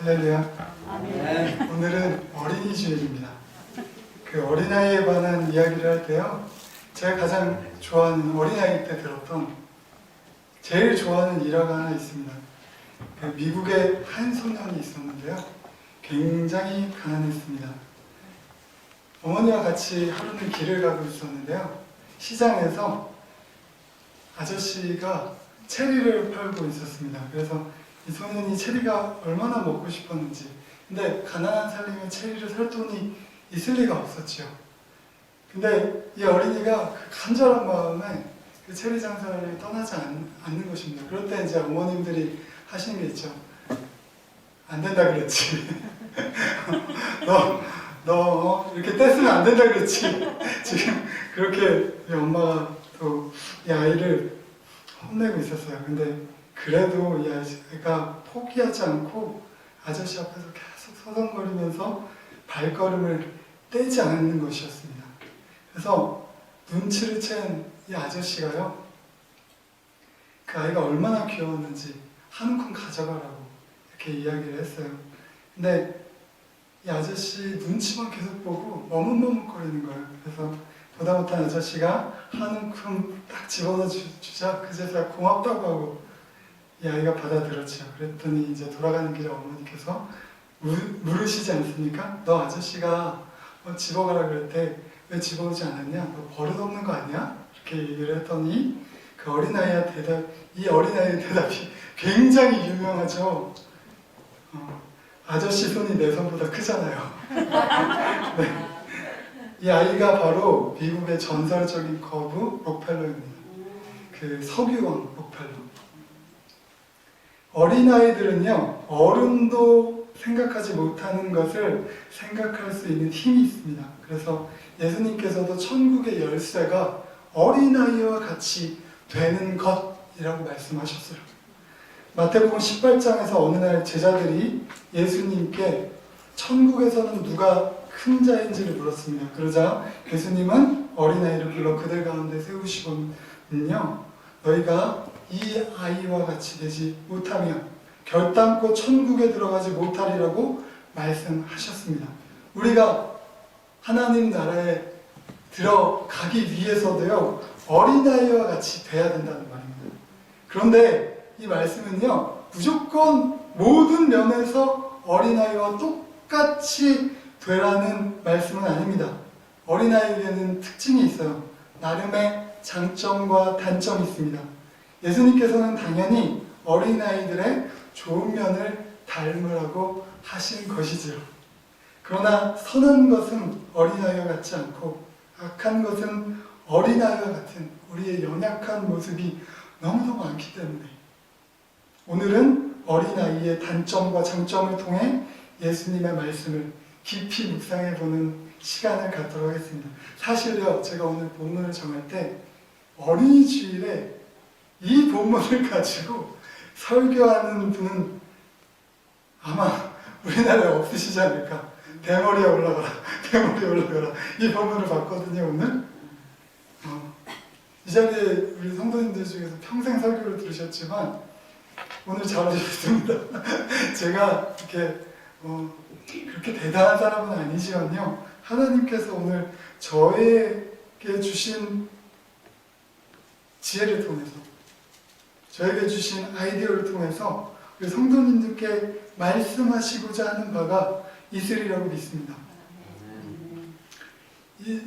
할렐루야. 아멘. 오늘은 어린이 주일입니다. 그 어린아이에 관한 이야기를 할 때요, 제가 가장 좋아하는 어린아이 때 들었던 제일 좋아하는 일화가 하나 있습니다. 그 미국에 한 소년이 있었는데요, 굉장히 가난했습니다. 어머니와 같이 하루는 길을 가고 있었는데요, 시장에서 아저씨가 체리를 팔고 있었습니다. 그래서 이 소년이 체리가 얼마나 먹고 싶었는지, 근데 가난한 살림에 체리를 살 돈이 있을 리가 없었지요. 근데 이 어린이가 그 간절한 마음에 그 체리 장사를 떠나지 않는 것입니다. 그럴 때 이제 어머님들이 하시는 게 있죠. 안 된다 그랬지. 너 이렇게 떼쓰면 안 된다 그랬지. 지금 그렇게 이 엄마가 또 이 아이를 혼내고 있었어요. 근데 그래도 이 아이가 포기하지 않고 아저씨 앞에서 계속 서성거리면서 발걸음을 떼지 않는 것이었습니다. 그래서 눈치를 챈 이 아저씨가요, 그 아이가 얼마나 귀여웠는지 한 움큼 가져가라고 이렇게 이야기를 했어요. 근데 이 아저씨 눈치만 계속 보고 머뭇머뭇거리는 거예요. 그래서 보다 못한 아저씨가 한 움큼 딱 집어넣어 주자 그제서야 고맙다고 하고 이 아이가 받아들였죠. 그랬더니 이제 돌아가는 길에 어머니께서 물으시지 않습니까? 너 아저씨가 집어가라 그랬대. 왜 집어오지 않았냐? 너 버릇없는 거 아니야? 이렇게 얘기를 했더니 그 이 어린아이의 대답이 굉장히 유명하죠. 아저씨 손이 내 손보다 크잖아요. 네. 이 아이가 바로 미국의 전설적인 거부 록펠러입니다. 그 석유왕 록펠러. 어린아이들은요, 어른도 생각하지 못하는 것을 생각할 수 있는 힘이 있습니다. 그래서 예수님께서도 천국의 열쇠가 어린아이와 같이 되는 것이라고 말씀하셨어요. 마태복음 18장에서 어느 날 제자들이 예수님께 천국에서는 누가 큰 자인지를 물었습니다. 그러자 예수님은 어린아이를 불러 그들 가운데 세우시고는요, 너희가 이 아이와 같이 되지 못하면 결단코 천국에 들어가지 못하리라고 말씀하셨습니다. 우리가 하나님 나라에 들어가기 위해서도요, 어린아이와 같이 돼야 된다는 말입니다. 그런데 이 말씀은요, 무조건 모든 면에서 어린아이와 똑같이 되라는 말씀은 아닙니다. 어린아이에게는 특징이 있어요. 나름의 장점과 단점이 있습니다. 예수님께서는 당연히 어린아이들의 좋은 면을 닮으라고 하신 것이지요. 그러나 선한 것은 어린아이와 같지 않고 악한 것은 어린아이와 같은 우리의 연약한 모습이 너무너무 많기 때문에 오늘은 어린아이의 단점과 장점을 통해 예수님의 말씀을 깊이 묵상해보는 시간을 갖도록 하겠습니다. 사실요, 제가 오늘 본문을 정할 때 어린이 주일에 이 본문을 가지고 설교하는 분은 아마 우리나라에 없으시지 않을까. 대머리에 올라가라, 대머리에 올라가라. 이 본문을 봤거든요, 오늘. 이 자리에 우리 성도님들 중에서 평생 설교를 들으셨지만 오늘 잘 오셨습니다. 제가 이렇게 그렇게 대단한 사람은 아니지만요, 하나님께서 오늘 저에게 주신 지혜를 통해서, 저에게 주신 아이디어를 통해서 우리 성도님들께 말씀하시고자 하는 바가 있으리라고 믿습니다. 이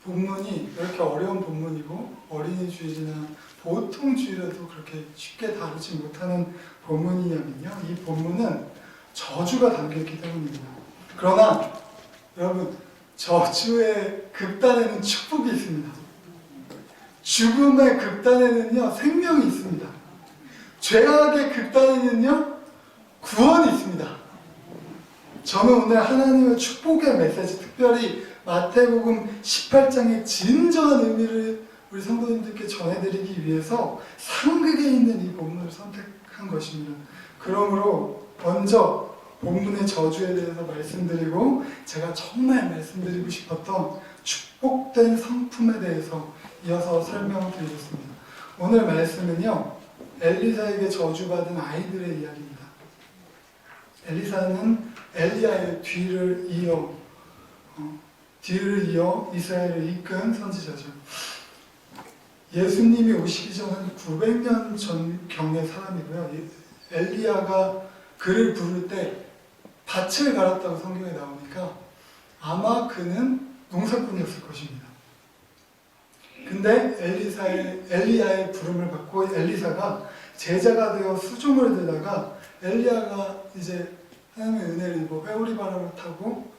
본문이 이렇게 어려운 본문이고 어린이 주일이나 보통 주일에도 그렇게 쉽게 다루지 못하는 본문이냐면요, 이 본문은 저주가 담겨있기 때문입니다. 그러나 여러분, 저주의 극단에는 축복이 있습니다. 죽음의 극단에는요, 생명이 있습니다. 죄악의 극단에는요, 구원이 있습니다. 저는 오늘 하나님의 축복의 메시지, 특별히 마태복음 18장의 진정한 의미를 우리 성도님들께 전해드리기 위해서 상극에 있는 이 본문을 선택한 것입니다. 그러므로 먼저 본문의 저주에 대해서 말씀드리고, 제가 정말 말씀드리고 싶었던 축복된 성품에 대해서 이어서 설명드리겠습니다. 오늘 말씀은요, 엘리사에게 저주받은 아이들의 이야기입니다. 엘리사는 엘리야의 뒤를 이어 이스라엘을 이끈 선지자죠. 예수님이 오시기 전은 900년 전경의 사람이고요. 엘리야가 그를 부를 때 밭을 갈았다고 성경에 나오니까 아마 그는 농사꾼이었을 것입니다. 근데 엘리야의 부름을 받고 엘리사가 제자가 되어 수종을 들다가 엘리야가 이제 하나님의 은혜를 입어 회오리 바람을 타고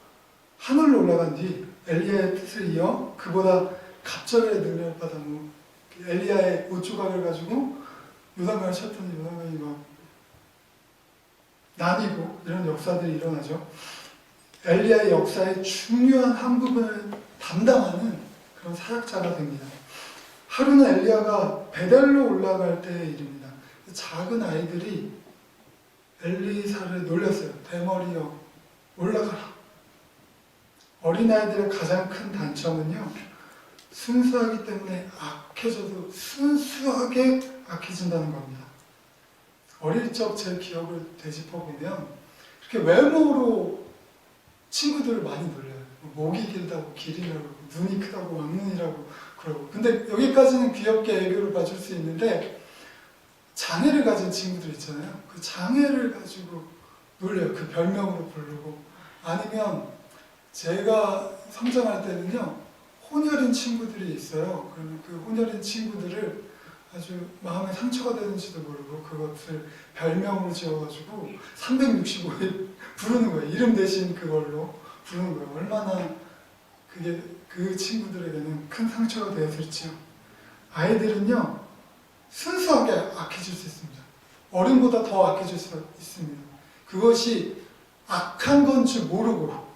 하늘로 올라간 뒤 엘리야의 뜻을 이어 그보다 갑절의 능력을 받아 엘리야의 옷조각을 가지고 요단강을 쳤더니 요단강이 막 나뉘고 이런 역사들이 일어나죠. 엘리야의 역사의 중요한 한 부분을 담당하는 그런 사역자가 됩니다. 하루는 엘리야가 베델로 올라갈 때의 일입니다. 작은 아이들이 엘리사를 놀렸어요. 대머리여 올라가라. 어린아이들의 가장 큰 단점은요, 순수하기 때문에 악해져도 순수하게 악해진다는 겁니다. 어릴 적 제 기억을 되짚어보면 그렇게 외모로 친구들을 많이 놀려요. 목이 길다고 길이라고, 눈이 크다고 왕눈이라고 그러고. 근데 여기까지는 귀엽게 애교를 봐줄 수 있는데 장애를 가진 친구들 있잖아요. 그 장애를 가지고 놀려요. 그 별명으로 부르고. 아니면 제가 성장할 때는요, 혼혈인 친구들이 있어요. 그러면 그 혼혈인 친구들을 아주 마음에 상처가 되는지도 모르고 그것을 별명으로 지어가지고 365일 부르는 거예요. 이름 대신 그걸로 부르는 거예요. 얼마나 그게 그 친구들에게는 큰 상처가 되었을지요. 아이들은요, 순수하게 악해질 수 있습니다. 어른보다 더 악해질 수 있습니다. 그것이 악한 건 줄 모르고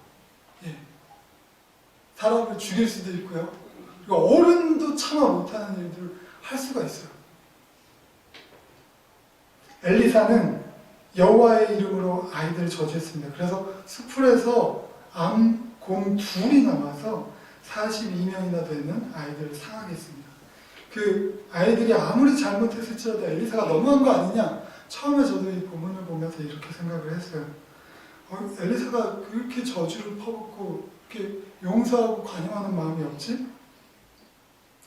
사람을 죽일 수도 있고요. 그리고 어른도 참아 못하는 일들을 할 수가 있어요. 엘리사는 여호와의 이름으로 아이들을 저주했습니다. 그래서 수풀에서 암, 곰 둘이 나와서 42명이나 되는 아이들을 상하게 했습니다. 그 아이들이 아무리 잘못했을지라도 엘리사가 너무한 거 아니냐? 처음에 저도 이 본문을 보면서 이렇게 생각을 했어요. 엘리사가 그렇게 저주를 퍼붓고 이렇게 용서하고 관용하는 마음이 없지?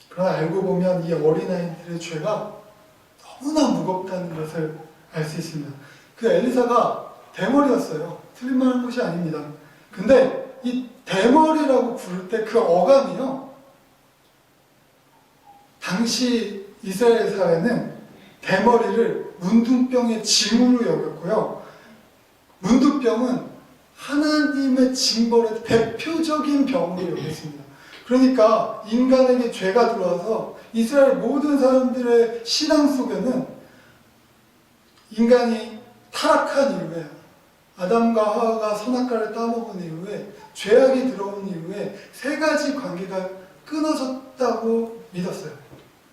그러나 알고 보면 이 어린아이들의 죄가 너무나 무겁다는 것을 알 수 있습니다. 그 엘리사가 대머리였어요. 틀린말한 것이 아닙니다. 근데 이 대머리라고 부를 때 그 어감이요, 당시 이스라엘 사회는 대머리를 문둥병의 징후로 여겼고요. 문둥병은 하나님의 징벌의 대표적인 병으로 여겼습니다. 그러니까 인간에게 죄가 들어와서 이스라엘 모든 사람들의 신앙 속에는 인간이 타락한 이후에, 아담과 하와가 선악과를 따먹은 이후에, 죄악이 들어온 이후에 세 가지 관계가 끊어졌다고 믿었어요.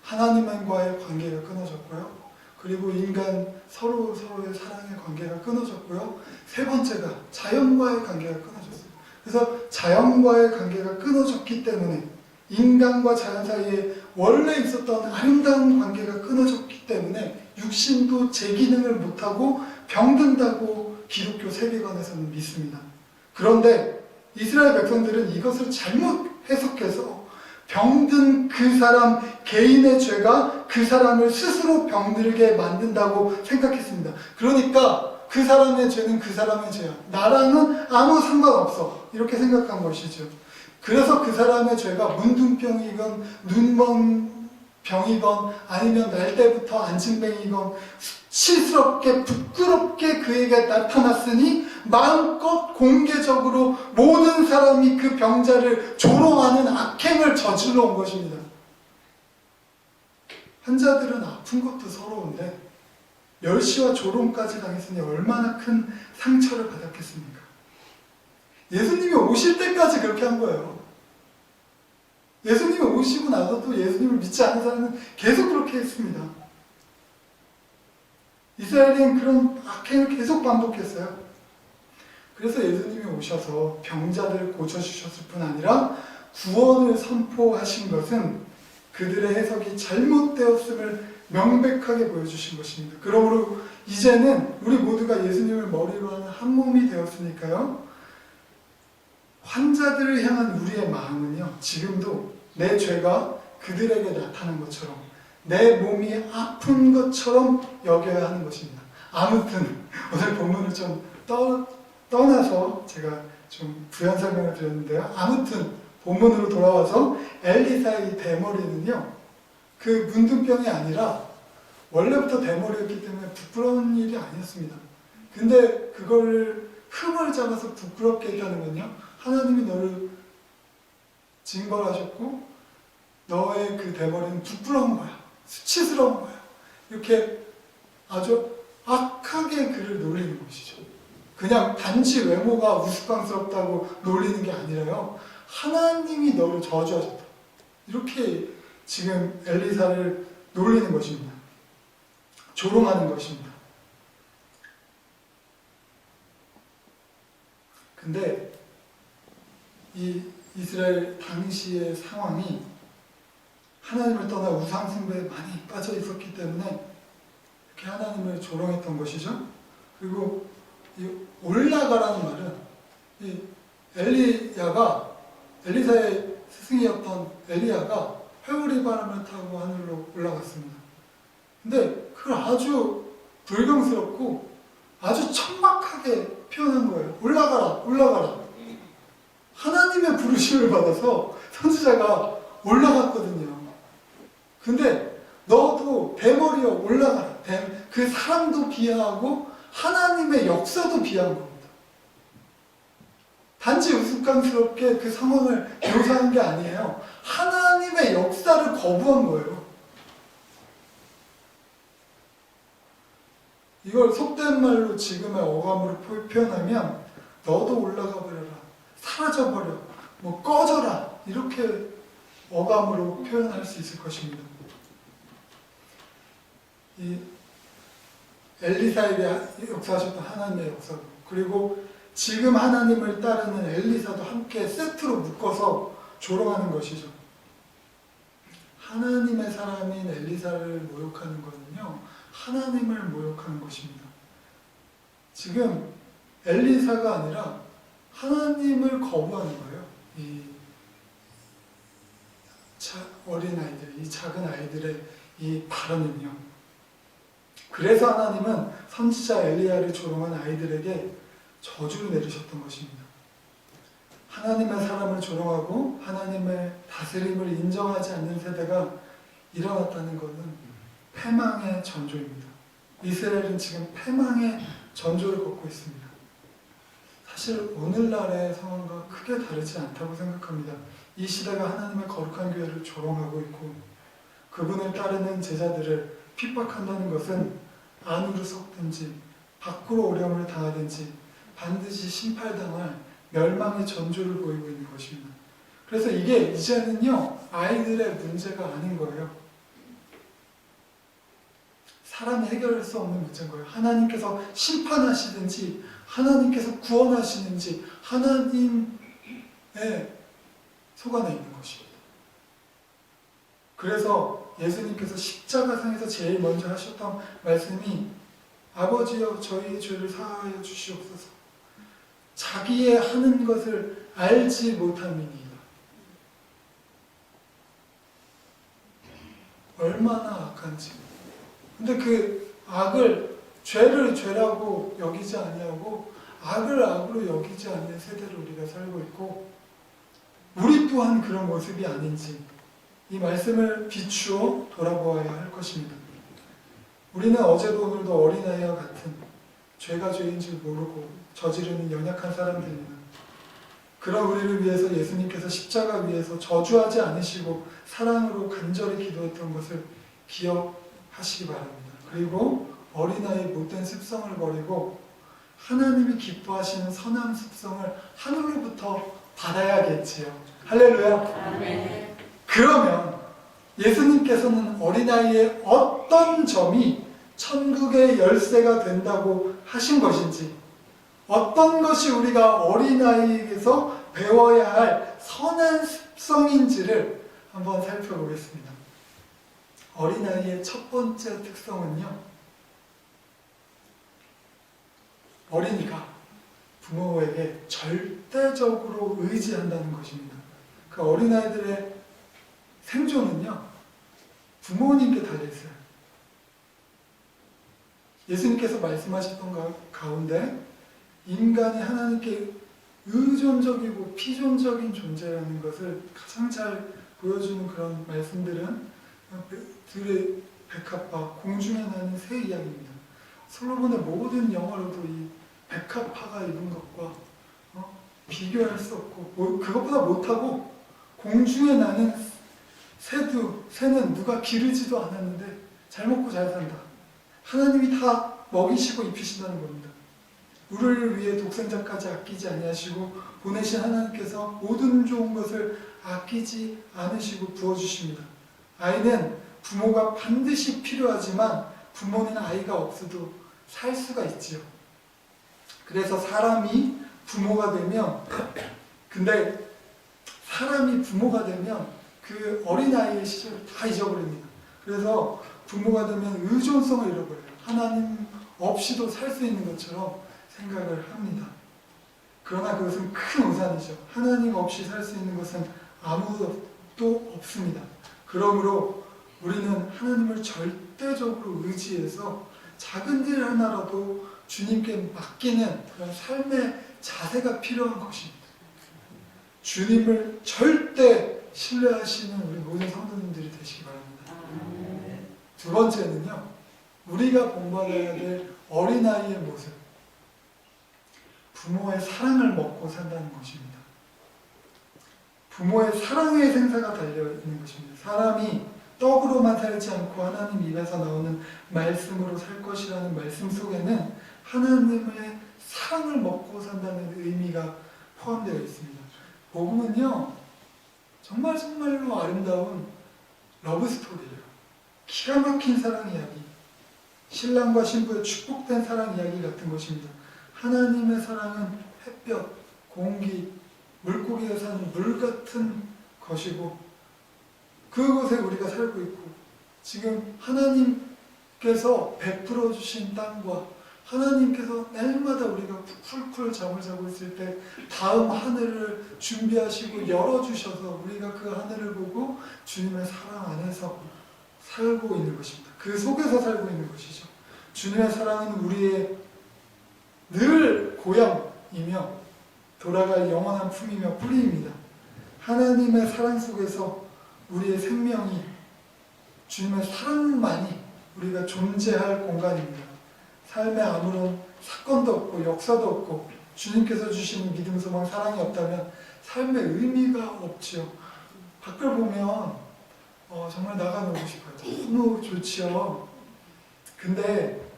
하나님과의 관계가 끊어졌고요. 그리고 인간 서로의 사랑의 관계가 끊어졌고요. 세 번째가 자연과의 관계가 끊어졌어요. 그래서 자연과의 관계가 끊어졌기 때문에, 인간과 자연 사이에 원래 있었던 아름다운 관계가 끊어졌기 때문에 육신도 제 기능을 못하고 병든다고 기독교 세계관에서는 믿습니다. 그런데 이스라엘 백성들은 이것을 잘못 해석해서 병든 그 사람 개인의 죄가 그 사람을 스스로 병들게 만든다고 생각했습니다. 그러니까 그 사람의 죄는 그 사람의 죄야, 나랑은 아무 상관없어, 이렇게 생각한 것이죠. 그래서 그 사람의 죄가 문둥병이건 눈먼 병이건 아니면 날 때부터 안진뱅이건 수치스럽게 부끄럽게 그에게 나타났으니 마음껏 공개적으로 모든 사람이 그 병자를 조롱하는 악행을 저질러 온 것입니다. 환자들은 아픈 것도 서러운데 멸시와 조롱까지 당했으니 얼마나 큰 상처를 받았겠습니까? 예수님이 오실 때까지 그렇게 한 거예요. 예수님이 오시고 나서도 예수님을 믿지 않는 사람은 계속 그렇게 했습니다. 이스라엘은 그런 악행을 계속 반복했어요. 그래서 예수님이 오셔서 병자를 고쳐주셨을 뿐 아니라 구원을 선포하신 것은 그들의 해석이 잘못되었음을 명백하게 보여주신 것입니다. 그러므로 이제는 우리 모두가 예수님을 머리로 하는 한 몸이 되었으니까요. 환자들을 향한 우리의 마음은요, 지금도 내 죄가 그들에게 나타난 것처럼 내 몸이 아픈 것처럼 여겨야 하는 것입니다. 아무튼 오늘 본문을 좀 떠나서 제가 좀 부연 설명을 드렸는데요. 아무튼 본문으로 돌아와서 엘리사의 대머리는요, 그 문둥병이 아니라 원래부터 대머리였기 때문에 부끄러운 일이 아니었습니다. 근데 그걸 흠을 잡아서 부끄럽게 했다는 건요, 하나님이 너를 징벌하셨고 너의 그 대머리는 부끄러운 거야, 수치스러운 거야, 이렇게 아주 악하게 그를 놀리는 것이죠. 그냥 단지 외모가 우스꽝스럽다고 놀리는 게 아니라요, 하나님이 너를 저주하셨다, 이렇게 지금 엘리사를 놀리는 것입니다. 조롱하는 것입니다. 근데 이 이스라엘 당시의 상황이 하나님을 떠나 우상 숭배에 많이 빠져 있었기 때문에 이렇게 하나님을 조롱했던 것이죠. 그리고 이 올라가라는 말은 이 엘리사의 스승이었던 엘리야가 회오리 바람을 타고 하늘로 올라갔습니다. 근데 그걸 아주 불경스럽고 아주 천박하게 표현한 거예요. 올라가라, 올라가라. 하나님의 부르심을 받아서 선지자가 올라갔거든요. 근데 너도 대머리여 올라가라. 그 사람도 비하하고 하나님의 역사도 비하한 겁니다. 단지 우스꽝스럽게 그 상황을 묘사한 게 아니에요. 하나님의 역사를 거부한 거예요. 이걸 속된 말로 지금의 어감으로 표현하면 너도 올라가 버려라, 사라져버려, 뭐 꺼져라, 이렇게 어감으로 표현할 수 있을 것입니다. 이 엘리사에게 역사하셨던 하나님의 역사도, 그리고 지금 하나님을 따르는 엘리사도 함께 세트로 묶어서 조롱하는 것이죠. 하나님의 사람인 엘리사를 모욕하는 것은요, 하나님을 모욕하는 것입니다. 지금 엘리사가 아니라 하나님을 거부하는 거예요. 이 어린아이들, 이 작은 아이들의 이 발언은요. 그래서 하나님은 선지자 엘리야를 조롱한 아이들에게 저주를 내리셨던 것입니다. 하나님의 사람을 조롱하고 하나님의 다스림을 인정하지 않는 세대가 일어났다는 것은 패망의 전조입니다. 이스라엘은 지금 패망의 전조를 걷고 있습니다. 사실 오늘날의 상황과 크게 다르지 않다고 생각합니다. 이 시대가 하나님의 거룩한 교회를 조롱하고 있고 그분을 따르는 제자들을 핍박한다는 것은 안으로 썩든지 밖으로 오염을 당하든지 반드시 심판당할 멸망의 전조를 보이고 있는 것입니다. 그래서 이게 이제는요, 아이들의 문제가 아닌 거예요. 사람이 해결할 수 없는 문제인 거예요. 하나님께서 심판하시든지 하나님께서 구원하시는지 하나님의 소관에 있는 것입니다. 그래서 예수님께서 십자가상에서 제일 먼저 하셨던 말씀이 아버지여 저희의 죄를 사하여 주시옵소서. 자기의 하는 것을 알지 못함이니이다. 얼마나 악한지. 근데 그 악을 죄를 죄라고 여기지 아니하고 악을 악으로 여기지 않는 세대를 우리가 살고 있고 우리 또한 그런 모습이 아닌지 이 말씀을 비추어 돌아보아야 할 것입니다. 우리는 어제도 오늘도 어린아이와 같은 죄가 죄인 줄 모르고 저지르는 연약한 사람들입니다. 그런 우리를 위해서 예수님께서 십자가 위에서 저주하지 않으시고 사랑으로 간절히 기도했던 것을 기억하시기 바랍니다. 그리고 어린아이의 못된 습성을 버리고 하나님이 기뻐하시는 선한 습성을 하늘로부터 받아야겠지요. 할렐루야. 아멘. 그러면 예수님께서는 어린아이의 어떤 점이 천국의 열쇠가 된다고 하신 것인지, 어떤 것이 우리가 어린아이에게서 배워야 할 선한 습성인지를 한번 살펴보겠습니다. 어린아이의 첫 번째 특성은요, 어린이가 부모에게 절대적으로 의지한다는 것입니다. 그 어린아이들의 생존은요, 부모님께 달려있어요. 예수님께서 말씀하셨던 가운데 인간이 하나님께 의존적이고 피존적인 존재라는 것을 가장 잘 보여주는 그런 말씀들은 들의 백합화, 공중에 나는 새 이야기입니다. 솔로몬의 모든 영화로도 이 백합화가 입은 것과 비교할 수 없고, 그것보다 못하고, 공중에 나는 새는 누가 기르지도 않았는데 잘 먹고 잘 산다. 하나님이 다 먹이시고 입히신다는 겁니다. 우리를 위해 독생자까지 아끼지 아니하시고 보내신 하나님께서 모든 좋은 것을 아끼지 않으시고 부어주십니다. 아이는 부모가 반드시 필요하지만 부모는 아이가 없어도 살 수가 있지요. 그래서 사람이 부모가 되면 그 어린아이의 시절을 다 잊어버립니다. 그래서 부모가 되면 의존성을 잃어버려요. 하나님 없이도 살 수 있는 것처럼 생각을 합니다. 그러나 그것은 큰 오산이죠. 하나님 없이 살 수 있는 것은 아무것도 없습니다. 그러므로 우리는 하나님을 절대적으로 의지해서 작은 일 하나라도 주님께 맡기는 그런 삶의 자세가 필요한 것입니다. 주님을 절대 신뢰하시는 우리 모든 성도님들이 되시기 바랍니다. 두 번째는요, 우리가 본받아야 될 어린아이의 모습, 부모의 사랑을 먹고 산다는 것입니다. 부모의 사랑의 생사가 달려있는 것입니다. 사람이 떡으로만 살지 않고 하나님 입에서 나오는 말씀으로 살 것이라는 말씀 속에는 하나님의 사랑을 먹고 산다는 의미가 포함되어 있습니다. 복음은요, 정말로 아름다운 러브스토리예요. 기가 막힌 사랑 이야기, 신랑과 신부의 축복된 사랑 이야기 같은 것입니다. 하나님의 사랑은 햇볕, 공기, 물고기가 사는 물 같은 것이고, 그곳에 우리가 살고 있고, 지금 하나님께서 베풀어 주신 땅과 하나님께서 날마다 우리가 쿨쿨 잠을 자고 있을 때 다음 하늘을 준비하시고 열어주셔서 우리가 그 하늘을 보고 주님의 사랑 안에서 살고 있는 것입니다. 그 속에서 살고 있는 것이죠. 주님의 사랑은 우리의 늘 고향이며 돌아갈 영원한 품이며 뿌리입니다. 하나님의 사랑 속에서 우리의 생명이, 주님의 사랑만이 우리가 존재할 공간입니다. 삶에 아무런 사건도 없고 역사도 없고 주님께서 주시는 믿음, 소망, 사랑이 없다면 삶의 의미가 없지요. 밖을 보면 정말 나가놀고 싶어요. 너무 좋지요. 근데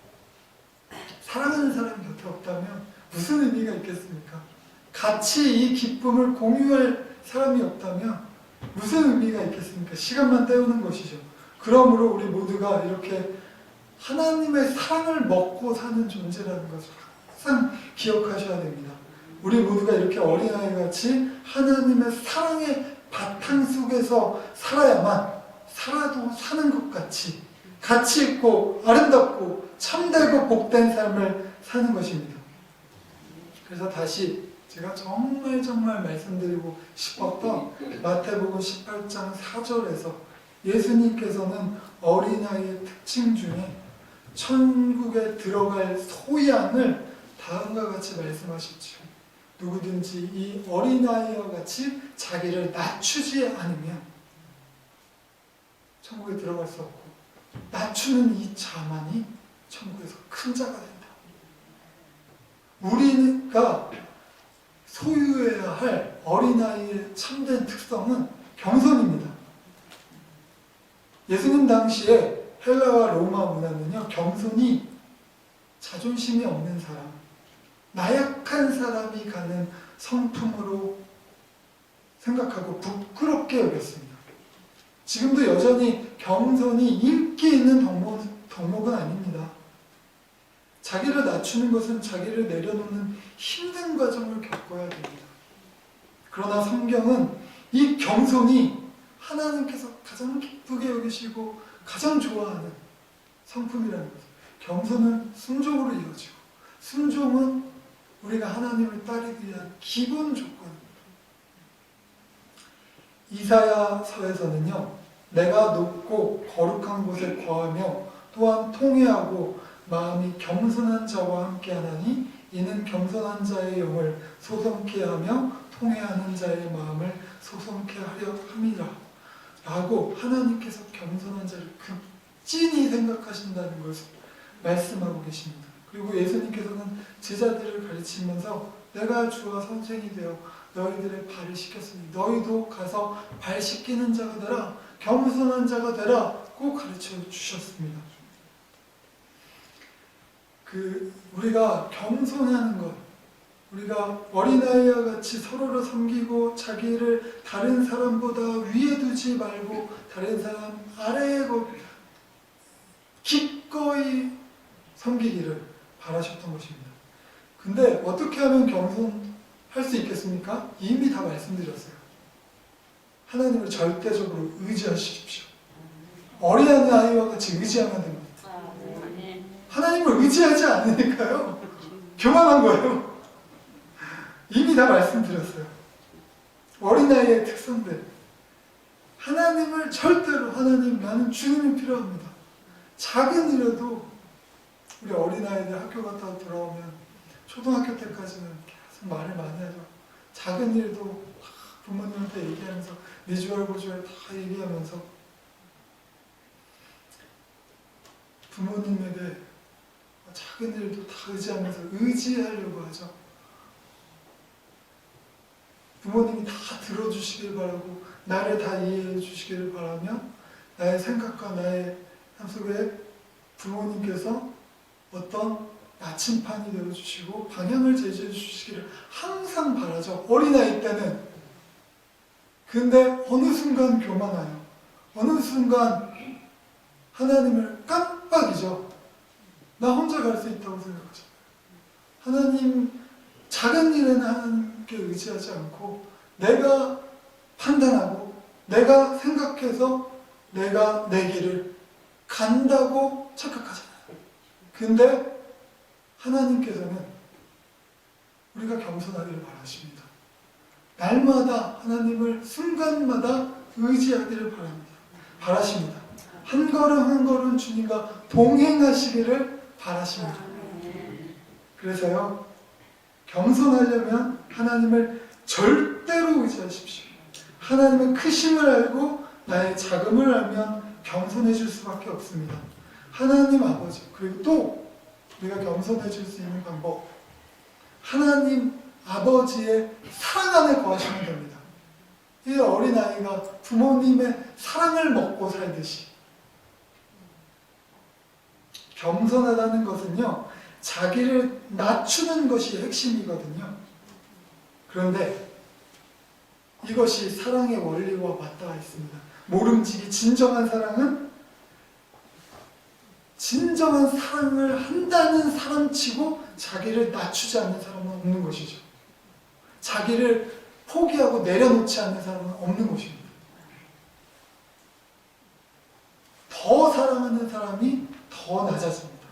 사랑하는 사람이 곁에 없다면 무슨 의미가 있겠습니까? 같이 이 기쁨을 공유할 사람이 없다면 무슨 의미가 있겠습니까? 시간만 때우는 것이죠. 그러므로 우리 모두가 이렇게 하나님의 사랑을 먹고 사는 존재라는 것을 항상 기억하셔야 됩니다. 우리 모두가 이렇게 어린아이같이 하나님의 사랑의 바탕 속에서 살아야만 살아도 사는 것 같이 가치 있고 아름답고 참되고 복된 삶을 사는 것입니다. 그래서 다시 제가 정말 말씀드리고 싶었던 마태복음 18장 4절에서 예수님께서는 어린아이의 특징 중에 천국에 들어갈 소양을 다음과 같이 말씀하셨죠. 누구든지 이 어린아이와 같이 자기를 낮추지 않으면 천국에 들어갈 수 없고, 낮추는 이 자만이 천국에서 큰 자가 된다. 우리가 소유해야 할 어린아이의 참된 특성은 겸손입니다. 예수님 당시에 헬라와 로마 문화는요, 겸손이 자존심이 없는 사람, 나약한 사람이 가는 성품으로 생각하고 부끄럽게 여겼습니다. 지금도 여전히 겸손이 인기 있는 덕목은 아닙니다. 자기를 낮추는 것은 자기를 내려놓는 힘든 과정을 겪어야 됩니다. 그러나 성경은 이 겸손이 하나님께서 가장 기쁘게 여기시고 가장 좋아하는 성품이라는 거죠. 겸손은 순종으로 이루어지고 순종은 우리가 하나님을 따르기 위한 기본 조건입니다. 이사야서에서는요, 내가 높고 거룩한 곳에 거하며 또한 통회하고 마음이 겸손한 자와 함께하나니 이는 겸손한 자의 영을 소성케 하며 통회하는 자의 마음을 소성케 하려 함이라 라고 하나님께서 겸손한 자를 극진히 생각하신다는 것을 말씀하고 계십니다. 그리고 예수님께서는 제자들을 가르치면서 내가 주와 선생이 되어 너희들의 발을 씻겼으니 너희도 가서 발 씻기는 자가 되라, 겸손한 자가 되라 꼭 가르쳐 주셨습니다. 우리가 겸손하는 것, 우리가 어린아이와 같이 서로를 섬기고 자기를 다른 사람보다 위에 두지 말고 다른 사람 아래에 기꺼이 섬기기를 바라셨던 것입니다. 근데 어떻게 하면 겸손할 수 있겠습니까? 이미 다 말씀드렸어요. 하나님을 절대적으로 의지하십시오. 어린아이와 같이 의지하면 됩니다. 하나님을 의지하지 않으니까요. 교만한 거예요. 이미 다 말씀드렸어요. 어린아이의 특성들. 하나님을 절대로 하나님 나는 주님이 필요합니다. 작은 일에도 우리 어린아이들 학교 갔다 돌아오면 초등학교 때까지는 계속 말을 많이 하죠. 작은 일도 부모님한테 얘기하면서 미주얼 고주얼 다 얘기하면서 부모님에게 작은 일도 다 의지하면서 의지하려고 하죠. 부모님이 다 들어주시길 바라고 나를 다 이해해 주시기를 바라며 나의 생각과 나의 삶 속에 부모님께서 어떤 나침판이 되어주시고 방향을 제시해 주시기를 항상 바라죠. 어린아이 때는. 근데 어느 순간 교만해요. 어느 순간 하나님을 깜빡이죠. 나 혼자 갈 수 있다고 생각하죠. 하나님, 작은 일에는 하나님께 의지하지 않고 내가 판단하고 내가 생각해서 내가 내 길을 간다고 착각하잖아요. 근데 하나님께서는 우리가 겸손하기를 바라십니다. 날마다 하나님을 순간마다 의지하기를 바라십니다. 한 걸음 한 걸음 주님과 동행하시기를 바라십니다. 그래서요, 겸손하려면 하나님을 절대로 의지하십시오. 하나님의 크심을 알고 나의 작음을 알면 겸손해질 수밖에 없습니다. 하나님 아버지, 그리고 또 우리가 겸손해질 수 있는 방법, 하나님 아버지의 사랑 안에 거하시면 됩니다. 이 어린아이가 부모님의 사랑을 먹고 살듯이 겸손하다는 것은요, 자기를 낮추는 것이 핵심이거든요. 그런데 이것이 사랑의 원리와 맞닿아 있습니다. 모름지기 진정한 사랑은 진정한 사랑을 한다는 사람치고 자기를 낮추지 않는 사람은 없는 것이죠. 자기를 포기하고 내려놓지 않는 사람은 없는 것입니다. 더 사랑하는 사람이 더 낮아집니다.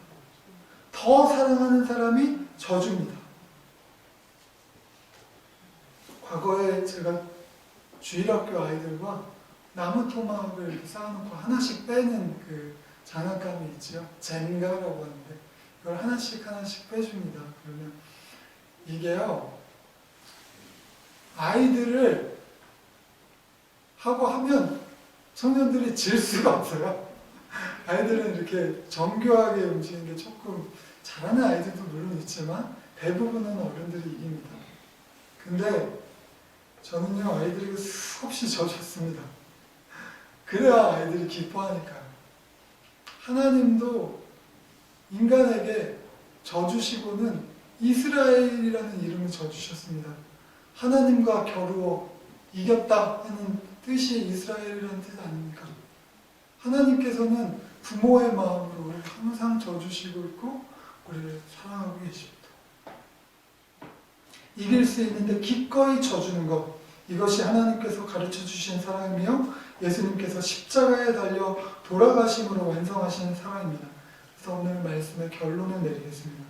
더 사랑하는 사람이 져줍니다. 과거에 제가 주일학교 아이들과 나무 토막을 이렇게 쌓아놓고 하나씩 빼는 그 장난감이 있죠. 젠가라고 하는데 이걸 하나씩 하나씩 빼줍니다. 그러면 이게요, 아이들을 하고 하면 청년들이 질 수가 없어요. 아이들은 이렇게 정교하게 움직이는 게 조금 잘하는 아이들도 물론 있지만 대부분은 어른들이 이깁니다. 근데 저는요, 아이들에게 수없이 져줬습니다. 그래야 아이들이 기뻐하니까요. 하나님도 인간에게 져주시고는 이스라엘이라는 이름을 져주셨습니다. 하나님과 겨루어 이겼다 하는 뜻이 이스라엘이라는 뜻 아닙니까? 하나님께서는 부모의 마음으로 우리를 항상 져주시고 있고 우리를 사랑하고 계십니다. 이길 수 있는데 기꺼이 져주는 것, 이것이 하나님께서 가르쳐 주신 사랑이며 예수님께서 십자가에 달려 돌아가심으로 완성하신 사랑입니다. 그래서 오늘 말씀의 결론을 내리겠습니다.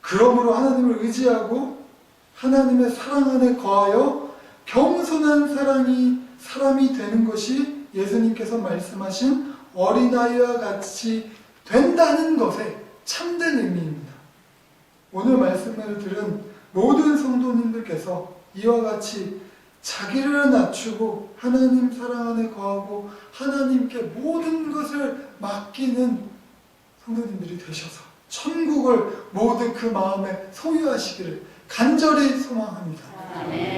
그러므로 하나님을 의지하고 하나님의 사랑 안에 거하여 겸손한 사람이 되는 것이 예수님께서 말씀하신 어린아이와 같이 된다는 것에 참된 의미입니다. 오늘 말씀을 들은 모든 성도님들께서 이와 같이 자기를 낮추고 하나님 사랑 안에 거하고 하나님께 모든 것을 맡기는 성도님들이 되셔서 천국을 모두 그 마음에 소유하시기를 간절히 소망합니다. 아멘.